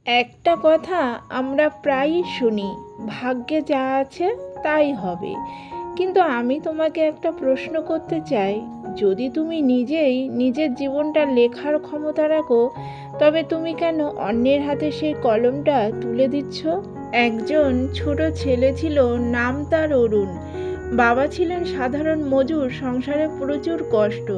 একটা কথা আমরা প্রায়ই শুনি, ভাগ্যে যা আছে তাই হবে। কিন্তু আমি তোমাকে একটা প্রশ্ন করতে চাই, যদি তুমি নিজেই নিজের জীবনটা লেখার ক্ষমতা রাখো, তবে তুমি কেন অন্যের হাতে সেই কলমটা তুলে দিচ্ছ? একজন ছোট ছেলে ছিল, নাম তার অরুণ। বাবা ছিলেন সাধারণ মজুর, সংসারে প্রচুর কষ্ট।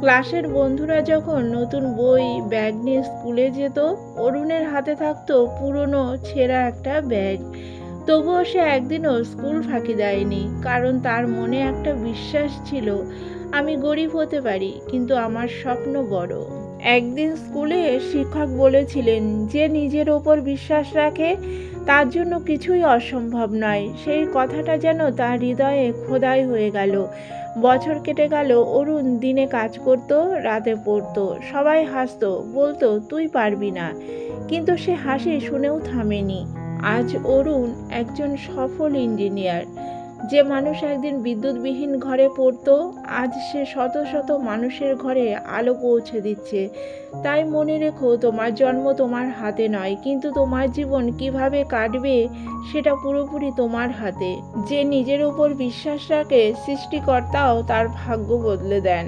ক্লাসের বন্ধুরা যখন নতুন বই ব্যাগ নিয়ে স্কুলে যেত, অরুণের হাতে থাকতো পুরনো ছেঁড়া একটা ব্যাগ। তবুও সে একদিনও স্কুল ফাঁকি দেয়নি, কারণ তার মনে একটা বিশ্বাস ছিল, আমি গরিব হতে পারি, কিন্তু আমার স্বপ্ন বড়। একদিন স্কুলে শিক্ষক বলেছিলেন, যে নিজের ওপর বিশ্বাস রাখে তার জন্য কিছুই অসম্ভব নয়। সেই কথাটা যেন তার হৃদয়ে খোদাই হয়ে গেল। বছর কেটে গেল, অরুণ দিনে কাজ করত, রাতে পড়তো। সবাই হাসতো, বলতো তুই পারবি না, কিন্তু সে হাসি শুনেও থামেনি। আজ অরুণ একজন সফল ইঞ্জিনিয়ার। যে মানুষ একদিন বিদ্যুৎবিহীন ঘরে পড়তো, আজ সে শত শত মানুষের ঘরে আলো পৌঁছে দিচ্ছে। তাই মনে রেখো, তোমার জন্ম তোমার হাতে নয়, কিন্তু তোমার জীবন কিভাবে কাটবে সেটা পুরোপুরি তোমার হাতে। যে নিজের উপর বিশ্বাস রাখে, সৃষ্টিকর্তাও তার ভাগ্য বদলে দেন।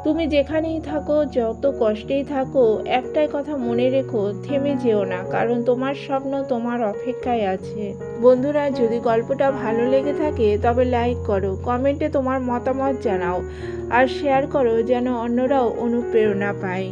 তুমি যেখানেই থাকো, যত কষ্টেই থাকো, একটাই কথা মনে রেখো, থেমে যেও না, কারণ তোমার স্বপ্ন তোমার অপেক্ষায় আছে। বন্ধুরা, যদি গল্পটা ভালো লেগে থাকে তবে লাইক করো, কমেন্টে তোমার মতামত জানাও, আর শেয়ার করো যেন অন্যরাও অনুপ্রেরণা পায়।